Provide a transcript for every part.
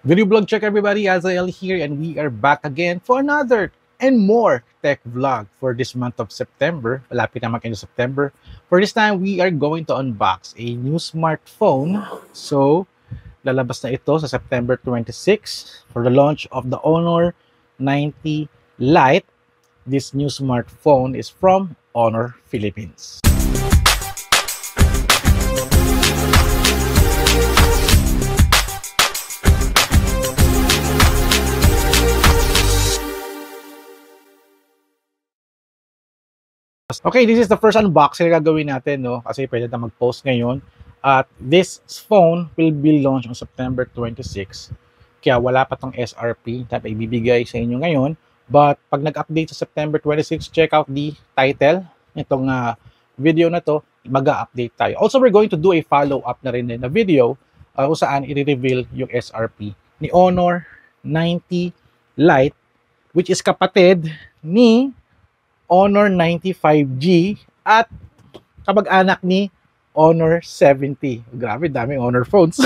Video blog check everybody, Azael here, and we are back again for another and more tech vlog for this month of September. Malapit naman kayo September. For this time, we are going to unbox a new smartphone. So, lalabas na ito sa September 26 for the launch of the Honor 90 Lite. This new smartphone is from Honor Philippines. Okay, this is the first unboxing na gagawin natin, no? Kasi pwede na mag-post ngayon. At this phone will be launched on September 26. Kaya wala pa tong SRP na ibibigay sa inyo ngayon. But pag nag-update sa September 26, check out the title nitong video na to. Mag-update tayo. Also, we're going to do a follow-up na rin na video kung saan i-reveal yung SRP ni Honor 90 Lite, which is kapatid ni Honor 95G at kamag-anak ni Honor 70. Grabe, daming Honor phones.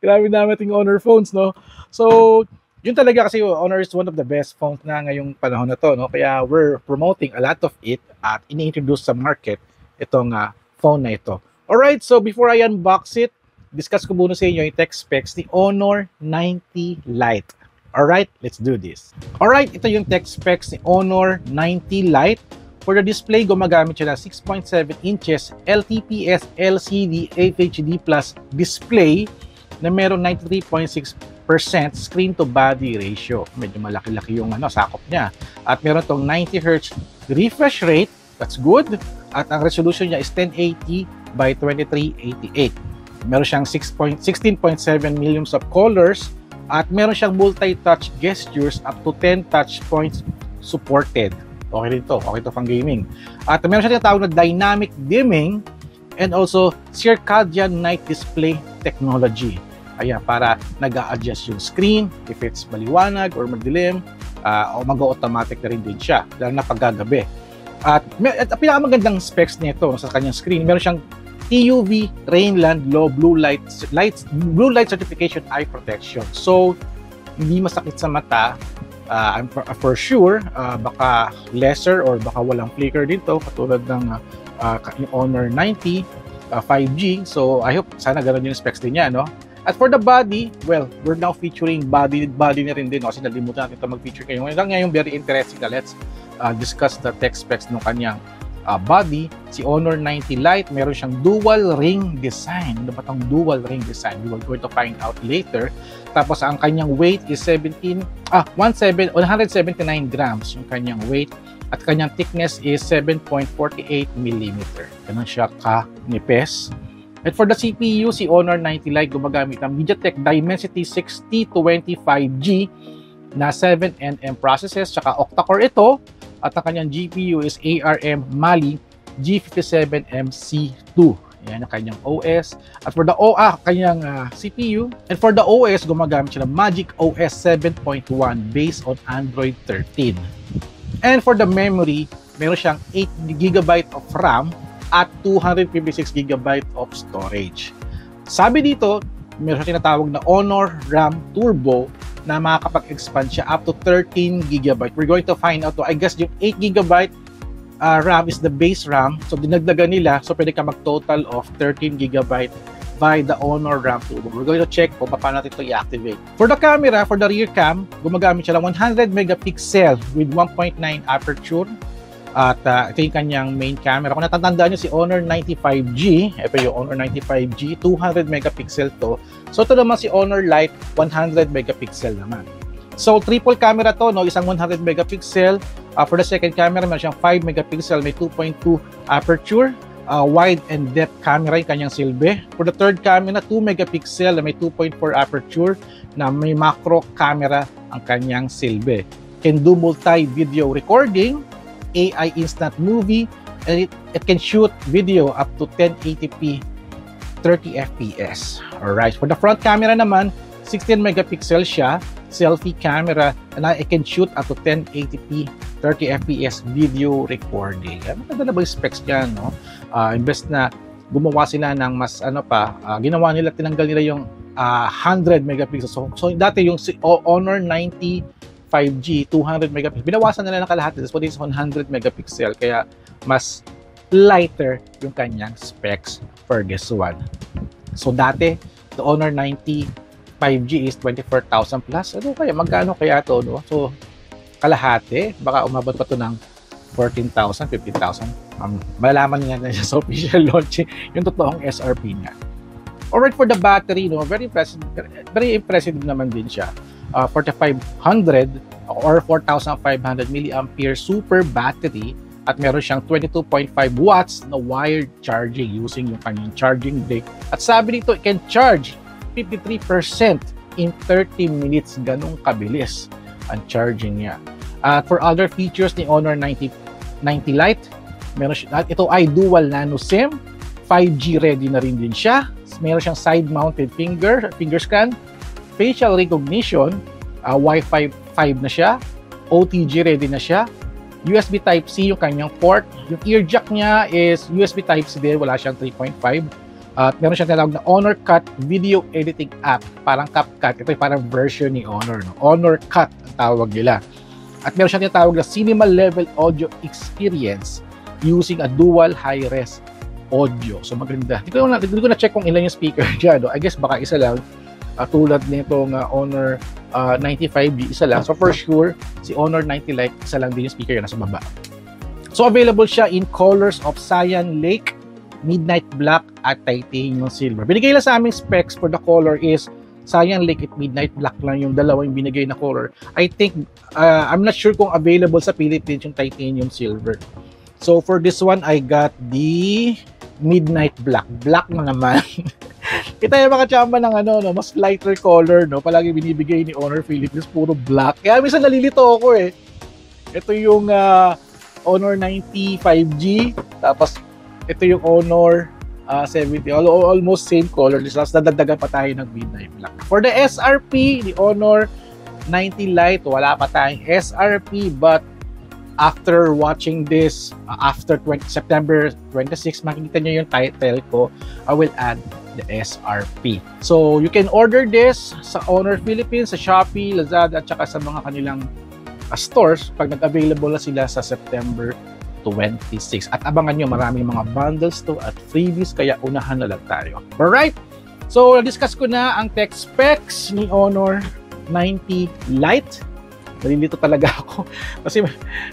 Grabe daming Honor phones, no? So, yun talaga kasi Honor is one of the best phones na ngayong panahon na to, no? Kaya we're promoting a lot of it at ini-introduce sa market itong phone na ito. Alright, so before I unbox it, discuss ko muna sa inyo yung tech specs ni Honor 90 Lite. Alright, let's do this. Alright, ito yung tech specs ni Honor 90 Lite. For the display, gumagamit siya ng 6.7 inches LTPS LCD FHD Plus display na meron 93.6% screen to body ratio. Medyo malaki-laki yung sakop niya. At meron tong 90 Hz refresh rate, that's good. At ang resolution niya is 1080 by 2388. Meron siyang 16.7 millions of colors. At meron siyang multi-touch gestures up to 10 touch points supported. Okay dito, okay ito pang gaming. At meron siyang tinatawag na dynamic dimming and also circadian night display technology. Ayan, para nag-a-adjust yung screen if it's maliwanag or madilim, o mag-automatic na rin din siya, lalo na paggagabi. At pinakamagandang specs nito sa kanyang screen, meron siyang TUV Rainland Low Blue Light Certification Eye Protection. So, hindi masakit sa mata. I'm for sure, baka lesser or baka walang flicker dito, katulad ng yung Honor 90 5G. So, I hope sana ganoon yung specs din niya, no? At for the body, well, we're now featuring body na rin din, no? Kasi nalimutan natin ito mag-feature kayo. Ngayon, very interesting na let's discuss the tech specs ng kanyang body. Si Honor 90 Lite, meron siyang dual ring design. Ano ba itong dual ring design? We will going to find out later. Tapos ang kanyang weight is 179 grams yung kanyang weight. At kanyang thickness is 7.48 mm. Ganun siya ka-nipes. At for the CPU, si Honor 90 Lite gumagamit ng MediaTek Dimensity 6025G na 7nm processors, tsaka octa-core ito. At ang kanyang GPU is ARM Mali G57MC2. Yan ang kanyang OS. At for the kanyang CPU. And for the OS, gumagamit siya ng Magic OS 7.1 based on Android 13. And for the memory, meron siyang 8GB of RAM at 256GB of storage. Sabi dito, meron siyang tinatawag na Honor RAM Turbo na makakapag-expand siya up to 13GB. We're going to find out, I guess yung 8GB RAM is the base RAM. So, dinagdagan nila. So, pwede ka mag-total of 13GB by the Honor RAM Turbo. We're going to check kung paano natin ito i-activate. For the camera, for the rear cam, gumagamit siya ng 100 megapixel with 1.9 aperture. At ito yung kanyang main camera. Kung natatandaan nyo si Honor 95G, ito yung Honor 95G, 200 megapixel to. So ito naman si Honor Lite, 100 megapixel naman. So triple camera to, no? Isang 100 megapixel. For the second camera, meron siyang 5 megapixel, may 2.2 aperture. Wide and depth camera yung kanyang silbi. For the third camera, 2 megapixel, may 2.4 aperture, na may macro camera ang kanyang silbi. Can do multi-video recording, AI instant movie, and it can shoot video up to 1080p 30 fps. Alright, for the front camera naman, 16 megapixel siya, selfie camera, and it can shoot up to 1080p 30 fps video recording. Maganda na ba yung specs niya, no? Imbes na gumawa sila ng mas ginawa nila, tinanggal nila yung 100 megapixels. So dati yung Honor 90 5G, 200 megapixels. Binawasan nila ng kalahati. So this is 100 megapixel. Kaya mas lighter yung kanyang specs for this one. So dati, the Honor 90 5G is 24,000 plus. Ano kaya? Magkano kaya to, no? So, kalahati. Baka umabot pa to ng 14,000, 15,000. Malalaman niya na sa official launch yung totoong SRP niya. Alright, for the battery, no, very impressive naman din siya. 4,500 or 4,500 milliampere super battery at meron siyang 22.5 watts na wired charging using yung kanyang charging brick. At sabi nito, it can charge 53% in 30 minutes. Ganong kabilis ang charging niya. For other features ni Honor 90 Lite, meron siya, ito ay dual nano SIM, 5G ready na rin din siya. Meron siyang side-mounted finger scan, facial recognition, Wi-Fi 5 na siya, OTG ready na siya, USB Type-C yung kanyang port. Yung ear jack niya is USB Type-C din, wala siyang 3.5. At meron siyang tinatawag na Honor Cut video editing app, parang CapCut. Ito yung parang version ni Honor, no? Honor Cut ang tawag nila. At meron siyang tinatawag na cinema level audio experience using a dual high-res audio. So maganda. Hindi ko na check kung ilan yung speaker dyan. No? I guess baka isa lang. Tulad nitong Honor 95G, isa lang. So for sure, si Honor 90 Lite, isa lang din yung speaker yun nasa baba. So available siya in colors of Cyan Lake, Midnight Black, at Titanium Silver. Binigay lang sa aming specs for the color is Cyan Lake at Midnight Black lang yung dalawang binigay na color. I think, I'm not sure kung available sa Philippines yung Titanium Silver. So for this one, I got the Midnight Black. Black na naman. Kita yung mga chamba ng mas lighter color, no? Palagi binibigay ni Honor Philippines, puro black. Kaya minsan nalilito ako eh. Ito yung Honor 90 5G, tapos ito yung Honor 70. Almost same color. Tapos dadagdagan pa tayo ng Midnight Black. For the SRP, the Honor 90 Lite, wala pa tayong SRP, but after watching this, after September 26, makikita nyo yung title ko, I will add the SRP. So, you can order this sa Honor Philippines, sa Shopee, Lazada, at saka sa mga kanilang stores pag nag-available na sila sa September 26. At abangan nyo, maraming mga bundles to at freebies, kaya unahan na lang tayo. Alright? So, discuss ko na ang tech specs ni Honor 90 Lite. Nalilito talaga ako kasi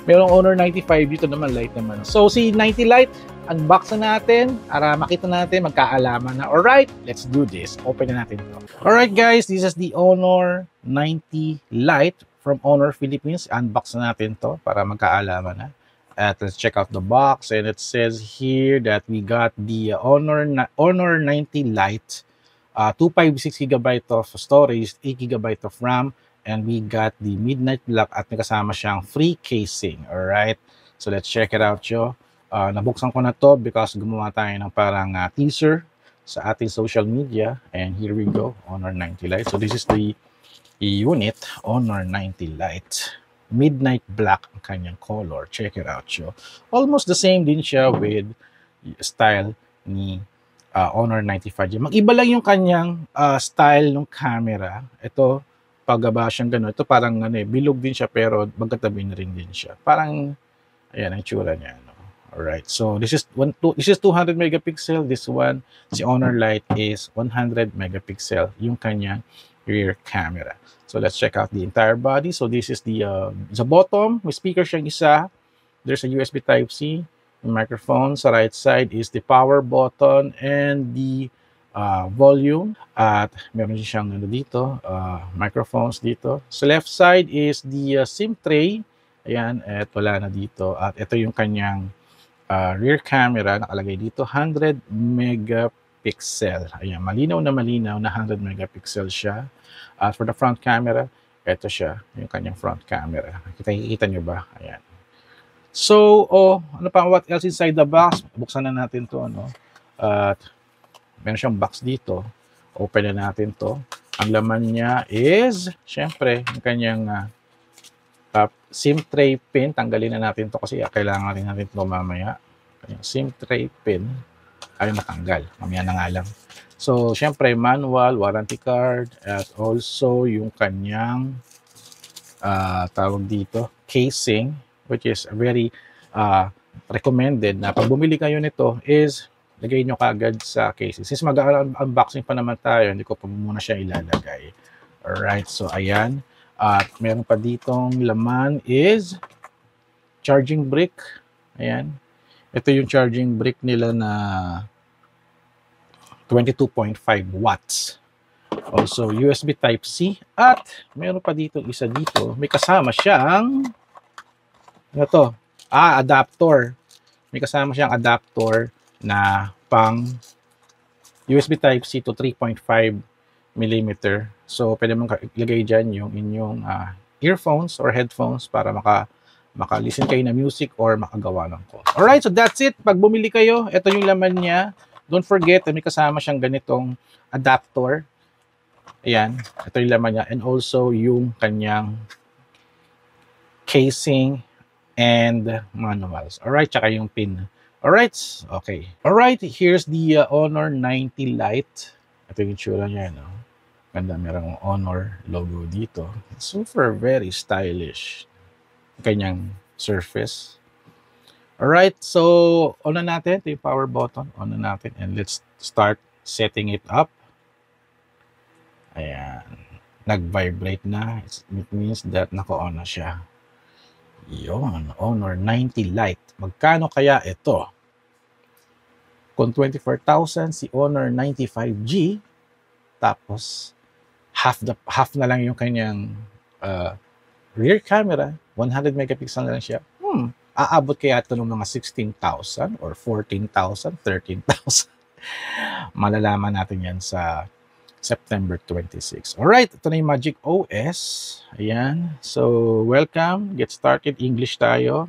mayroong Honor 95 dito naman, light naman. So si 90 Lite, unbox na natin para makita natin, magkaalaman na. Alright, let's do this. Open na natin ito. Alright guys, this is the Honor 90 Lite from Honor Philippines. Unbox na natin to para magkaalaman na. At let's check out the box, and it says here that we got the Honor 90 Lite, 256GB of storage, 8GB of RAM, and we got the Midnight Black at may kasama siyang free casing. Alright, so let's check it out, yo. Nabuksan ko na to because gumawa tayo ng parang teaser sa ating social media, and here we go, Honor 90 Lite. So this is the unit, Honor 90 Lite. Midnight Black ang kanyang color. Check it out, yo. Almost the same din siya with style ni Honor 95G. Mag-iba lang yung kanyang style ng camera. Ito, pagaba siyang gano'n. Ito parang bilog din siya pero magkatabi na rin din siya. Parang, ayan ang tsura niya. No? Alright, so this is 200 megapixel. This one, si Honor Lite is 100 megapixel yung kanyang rear camera. So let's check out the entire body. So this is the bottom. May speaker siyang isa. There's a USB Type-C. Microphone. Sa right side is the power button and the volume. At meron siyang dito, microphones dito. Sa left side is the SIM tray. Ayan, at wala na dito. At ito yung kanyang rear camera. Nakalagay dito, 100 megapixel. Ayan, malinaw na 100 megapixel siya. At for the front camera, ito siya, yung kanyang front camera. Kita nyo ba? Ayan. So, ano pa, what else inside the box? Buksan na natin to, At meron siyang box dito. Open na natin to. Ang laman niya is, syempre, yung kanyang SIM tray pin. Tanggalin na natin to kasi kailangan rin natin ito mamaya. Kanyang SIM tray pin ay natanggal. Mamaya na nga lang. So, syempre, manual, warranty card, at also yung kanyang tawag dito, casing, which is very uh, recommended na pag bumili kayo nito is lagay nyo kagad sa casing. Since mag-unboxing pa naman tayo, hindi ko pa muna siya ilalagay. Alright, so ayan. At meron pa ditong laman is charging brick. Ayan. Ito yung charging brick nila na 22.5 watts. Also, USB Type-C. At meron pa dito isa dito. May kasama siyang ano to? Adapter. May kasama siyang adapter na pang USB Type-C to 3.5 millimeter. So, pwede mong ilagay dyan yung inyong earphones or headphones para maka-listen kayo na music or makagawa ng calls. Alright, so that's it. Pag bumili kayo, ito yung laman niya. Don't forget, may kasama siyang ganitong adapter. Ayan, ito yung laman niya. And also yung kanyang casing and manuals. Alright, tsaka yung pin. Alright, okay. Alright, here's the Honor 90 Lite. Ito yung tsura niya, no? Ganda, merong Honor logo dito. Super very stylish. Kanyang surface. Alright, so on na natin. Ito yung power button. On na natin. And let's start setting it up. Ayan. Nag-vibrate na. It means that naka-on na siya. Yun. Honor 90 Lite. Magkano kaya ito? Kung 24,000 si Honor 95G, tapos half na lang yung kanyang rear camera, 100 megapixel na lang siya. Aabot kaya ito ng mga 16,000 or 14,000, 13,000. Malalaman natin yan sa September 26. Alright, ito na yung Magic OS. Ayan. So, welcome. Get started. English tayo.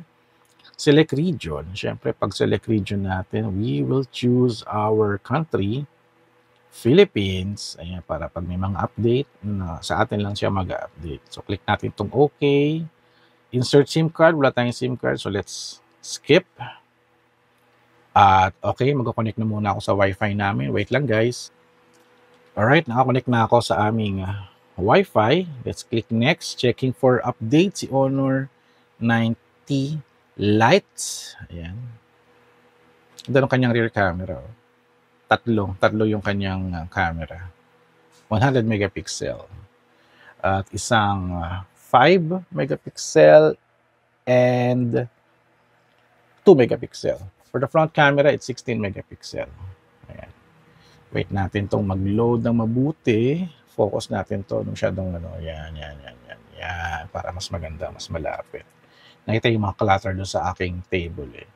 Select region. Siyempre, pag select region natin, we will choose our country, Philippines. Ayan, para pag may mga update, sa atin lang siya mag-update. So, click natin itong OK. Insert SIM card. Wala tayong SIM card. So, let's skip. At okay, mag-connect na muna ako sa Wi-Fi namin. Wait lang, guys. Alright, nakakonect na ako sa aming Wi-Fi. Let's click next. Checking for update si Honor 90 Lite. Ayan. Ito ang kanyang rear camera. Tatlo yung kanyang camera. 100 megapixel. At isang 5 megapixel and 2 megapixel. For the front camera, it's 16 megapixel. Ayan. Wait natin itong mag-load ng mabuti. Focus natin to nung masyadong yan. Para mas maganda, mas malapit. Nakita yung mga clutter doon sa aking table eh.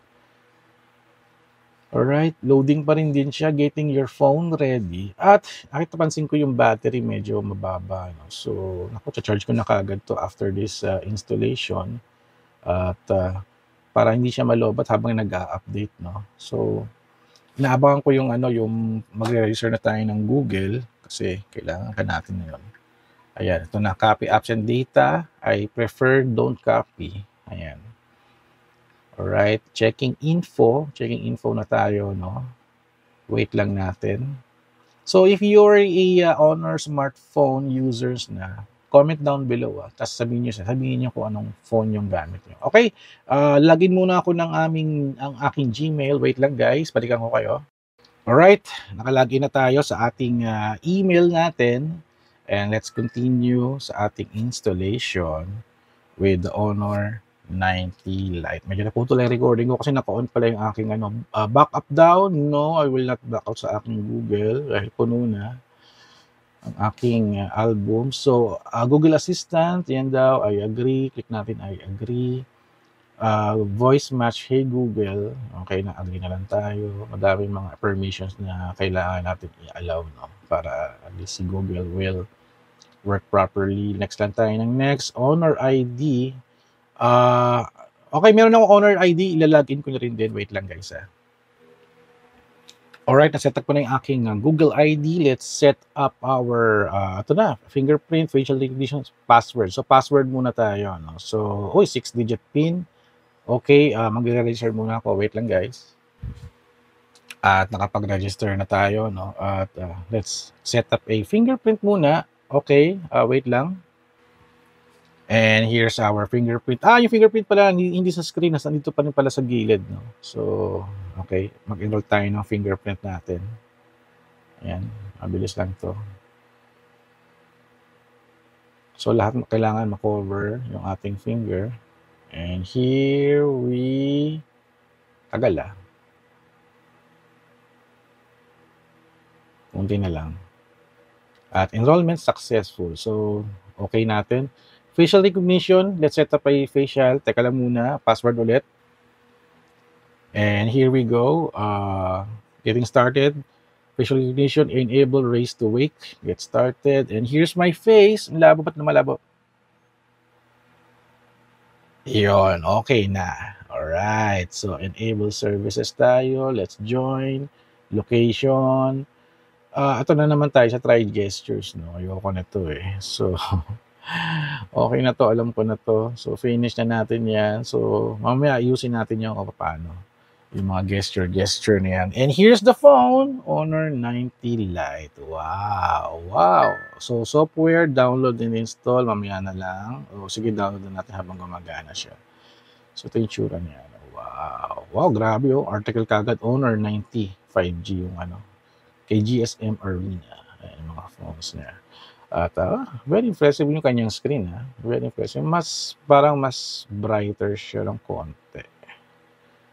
Alright, loading pa rin din siya. Getting your phone ready. At napansin ko yung battery medyo mababa. No? So, charge ko na kagad to after this installation. At para hindi siya malobat habang nag-a-update. No? So, inaabangan ko yung yung magre-register na tayo ng Google kasi kailangan ka natin na yun. Ayan, ito na, copy apps and data. I prefer don't copy. Ayan. Alright, checking info na tayo, no? Wait lang natin. So, if you're a Honor smartphone users na, comment down below. Tapos sabihin niyo kung anong phone yung gamit niyo. Okay, login muna ako ng ang aking Gmail. Wait lang guys, balikan ko kayo. Alright, nakalagin na tayo sa ating email natin. And let's continue sa ating installation with the Honor 90 Lite. Medyo naputol yung recording ko kasi naka-on pala yung aking backup down. No, I will not back out sa aking Google dahil puno na ang aking album. So, Google Assistant, yan daw, I agree. Click natin, I agree. Voice match, hey Google. Okay, na-agree na lang tayo. Madaming mga permissions na kailangan natin i-allow, no? Para at least si Google will work properly. Next lang tayo ng next. Honor ID. Okay, meron akong Honor ID. Ilalagin ko na rin din. Wait lang guys, Alright, naset up ko na yung aking Google ID. Let's set up our, ito na, fingerprint, facial recognition, password. So, password muna tayo. No? So, 6-digit PIN. Okay, mag-register muna ako. Wait lang, guys. At nakapag-register na tayo, no? At let's set up a fingerprint muna. Okay, wait lang. And here's our fingerprint. Yung fingerprint pala, hindi sa screen, nandito pa rin pala sa gilid, no? So, okay, mag-enroll tayo ng fingerprint natin. Ayan, mabilis lang to. So, lahat kailangan ma-cover yung ating finger. And here we... Tagal Kunti na lang. At enrollment successful. So, okay natin. Facial recognition, let's set up a facial. Teka lang muna, password ulit. And here we go. Getting started. Facial recognition, enable raise to wake. Get started. And here's my face. Malabo, ba't na malabo? Yun, okay na. Alright, so enable services tayo. Let's join. Location. Ito na naman tayo sa try gestures, no? Ayoko na to eh. So, okay na to. Alam ko na to. So, finish na natin yan. So, mamaya ayusin natin yung paano. Yung mga gesture na yan. And here's the phone. Honor 90 Lite. Wow. Wow. So, software, download and install. Mamaya na lang. O, sige, download na natin habang gumagana siya. So, ito yung tsura niya. Wow. Wow, grabe oh. Article kagad. Honor 90 5G yung ano. Kay GSM Arena. Ayan, mga phones niya. At very impressive yung kanyang screen. Very impressive. Parang mas brighter siya ng konti.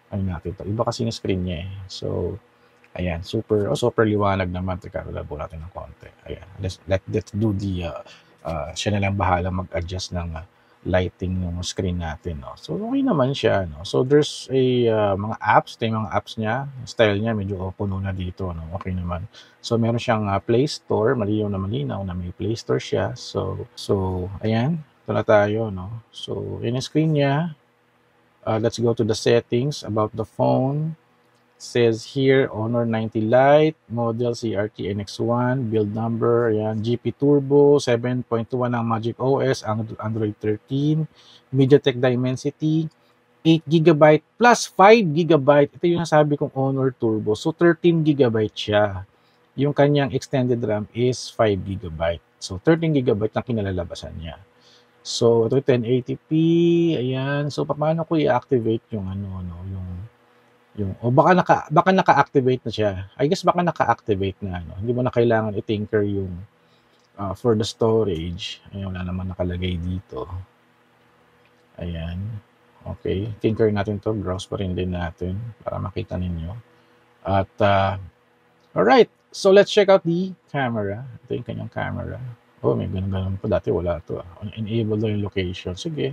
Ano natin to? Iba kasi yung screen niya eh. So, ayan. Super liwanag naman. Teka, labo natin ng konti. Ayan. Let's do the, siya na lang bahala mag-adjust ng lighting ng screen natin. No? So, okay naman siya. No? So, there's a mga apps. Ito yung mga apps niya. Style niya, medyo puno na dito. No? Okay naman. So, meron siyang Play Store. Malinaw na may Play Store siya. So ayan. Ito na tayo. No? So, yun yung screen niya. Let's go to the settings about the phone. Says here, Honor 90 Lite, model CRT NX1, build number, ayan, GP Turbo, 7.21 ang Magic OS, Android 13, MediaTek Dimensity, 8GB plus 5GB. Ito yung nasabi kong Honor Turbo. So, 13GB siya. Yung kanyang extended RAM is 5GB. So, 13GB na kinalalabasan niya. So, ito 1080p, ayan. So, paano ko i-activate yung baka naka-activate na siya. I guess baka naka-activate na Hindi mo na kailangan i-tinker yung for the storage. Ayan, wala naman nakalagay dito. Ayan. Okay, tinker natin to. Browse pa rin din natin para makita ninyo. At alright, so let's check out the camera. Ito yung kanyang camera. Oh, may ganun pa. Dati wala to. Enable na yung location. Sige.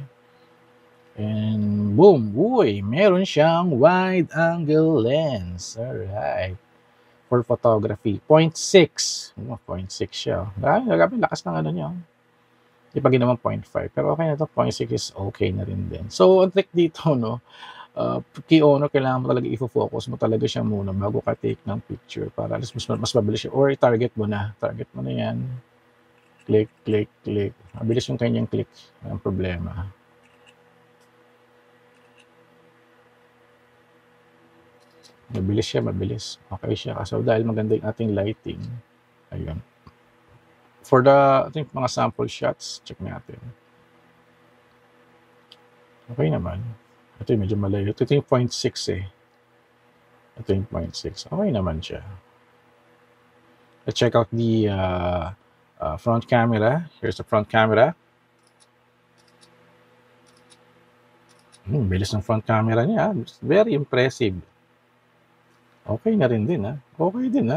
And boom, uy, meron siyang wide angle lens. Alright. For photography. 0.6. 0.6 siya. Grabe, lakas ng niya. Di pa ginawa 0.5. Pero okay na to. 0.6 is okay na rin din. So, ang trick dito, no, key Honor, kailangan mo talaga i-focus mo talaga siya muna bago ka take ng picture para mas mabilis siya. Or i-target mo na. Target mo na yan. Click, click, click. Mabilis yung kanyang click. Ang problema. Mabilis siya, mabilis. Okay siya. So, dahil maganda yung ating lighting. Ayun. For the, I think, mga sample shots, check natin. Okay naman. Ito yung medyo malayo. Ito yung 0.6 eh. Ito yung 0.6. Okay naman siya. Let's check out the front camera. Here's the front camera. Bilis ng front camera niya. Very impressive. Okay na rin din, Okay din,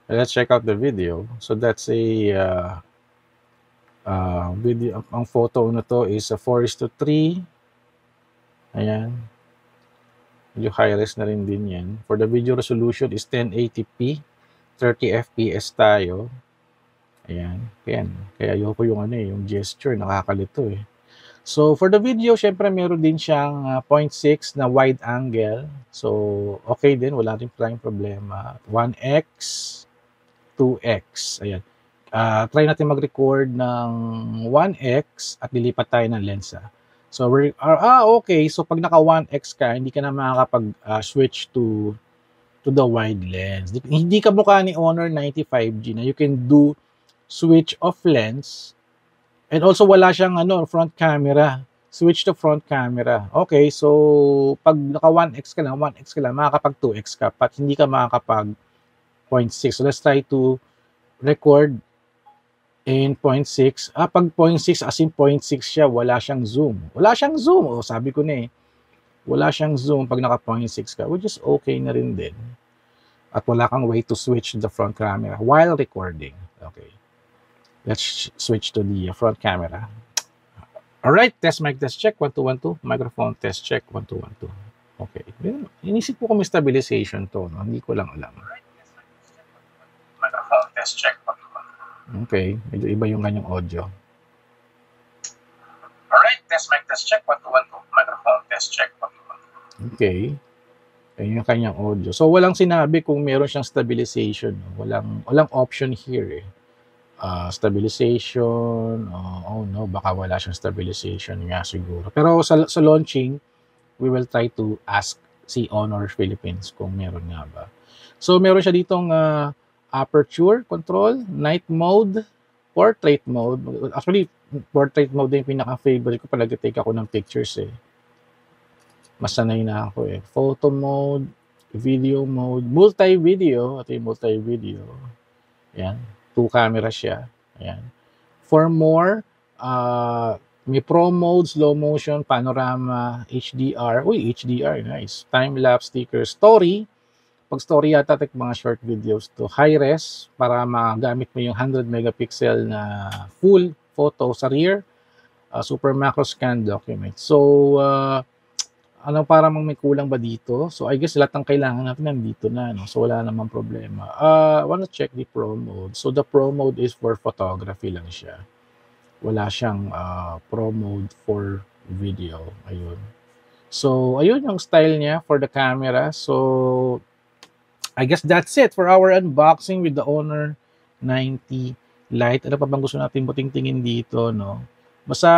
Let's check out the video. So that's a video. Ang photo na to is a 4:3. Ayan. Medyo high-res na rin din yan. For the video resolution is 1080p. 30 fps tayo. Ayan. Kaya ayoko yung yung gesture. Nakakalito eh. So, for the video, syempre meron din siyang 0.6 na wide angle. So, okay din. Wala rin tayong problema. 1x, 2x. Ayan. Try natin mag-record ng 1x at lilipat tayo ng lens. So, okay. So, pag naka 1x ka, hindi ka na makakapag-switch to to the wide lens. Hindi ka mukha ni Honor 95G na you can do switch of lens and also wala siyang front camera. Switch to front camera. Okay, so pag naka 1x ka lang, makakapag 2x ka, but hindi ka makakapag 0.6. So let's try to record in 0.6. Pag 0.6, as in 0.6 siya, wala siyang zoom. Wala siyang zoom. Sabi ko na wala siyang zoom pag naka 0.6 ka, which is okay na rin din. At wala kang way to switch the front camera while recording. Okay. Let's switch to the front camera. Alright, test mic, test check, 1 2 1 2. Microphone, test check, 1 2 1 2. Okay. Inisip ko kung may stabilization to, no? Hindi ko lang alam. Microphone, test check, 1 2 1 2. Okay, medyo iba yung kanyang audio. Alright, test mic, test check, 1 2 1 2. Microphone, test check, 1 2 1 2. Okay. Ayun yung kanyang audio. So, walang sinabi kung meron siyang stabilization. Walang option here eh. Stabilization, no, baka wala siyang stabilization nga siguro. Pero sa launching, we will try to ask si Honor Philippines kung meron nga ba. So, meron siya ditong aperture control, night mode, portrait mode. Actually, portrait mode yung pinaka-favorite ko pag nag-take ako ng pictures eh. Masanay na ako eh. Photo mode, video mode, multi-video. Ito yung multi-video. Yan. 2 camera siya. Ayan. For more, may Pro mode, slow motion, panorama, HDR. Uy, HDR, nice. Time-lapse, sticker, story. Pag story yata, mga short videos to high-res para magamit mo yung 100 megapixel na full photo sa rear. Super macro scan document. So, parang may kulang ba dito? So, I guess lahat ng kailangan natin nandito na, no? So, wala namang problema. I wanna check the Pro mode. So, the Pro mode is for photography lang siya. Wala siyang Pro mode for video. Ayun. So, ayun yung style niya for the camera. So, I guess that's it for our unboxing with the Honor 90 Lite. Ano pa bang gusto natin buting-tingin dito, no? Basta,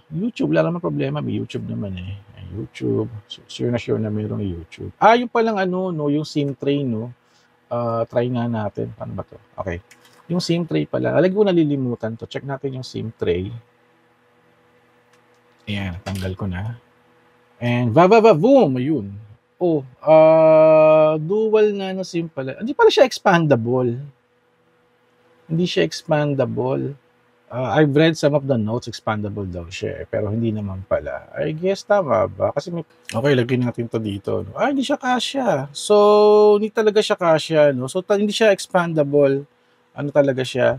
YouTube, wala naman problema. May YouTube naman eh. YouTube. Sure na mayroong YouTube. Yung palang yung SIM tray, no? Try nga natin. Paano ba to? Okay. Yung SIM tray pala. Alag ko nalilimutan to. Check natin yung SIM tray. Ayan. Tanggal ko na. And boom! Ayun. Dual nano SIM pala. Hindi pala siya expandable. Hindi siya expandable. I've read some of the notes, expandable daw siya, pero hindi naman pala. I guess tama ba? Kasi okay, lagyan natin to dito. No? Hindi siya kasya. So, hindi talaga siya kasya. No? So, hindi siya expandable. Ano talaga siya?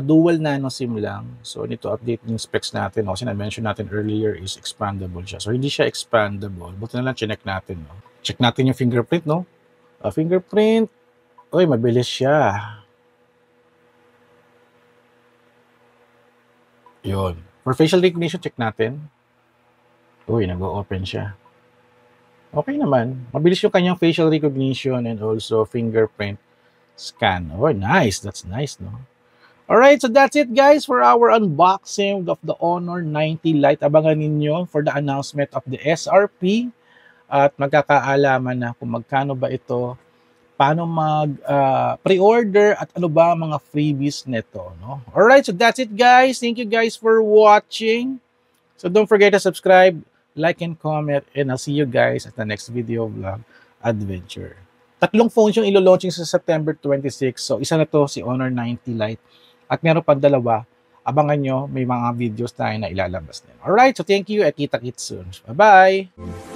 Dual nano SIM lang. So, nito update yung specs natin. Kasi na-mention natin earlier is expandable siya. So, hindi siya expandable. Buti na lang, check natin. No? Check natin yung fingerprint, no? Fingerprint. Uy, mabilis siya. Yun. For facial recognition, check natin. Uy, nag-o-open siya. Okay naman. Mabilis yung kanyang facial recognition and also fingerprint scan. Oh, nice. That's nice, no? Alright, so that's it, guys, for our unboxing of the Honor 90 Lite. Abangan ninyo for the announcement of the SRP at magkakaalaman na kung magkano ba ito, paano mag-pre-order at ano ba mga freebies nito, no? Alright, so that's it, guys. Thank you guys for watching. So don't forget to subscribe, like, and comment, and I'll see you guys at the next video vlog adventure. 3 phones yung ilo-launching sa September 26. So isa na to si Honor 90 Lite. At meron pang 2. Abangan nyo, may mga videos tayo na ilalabas din. Alright, so thank you at kita-kits soon. Bye-bye!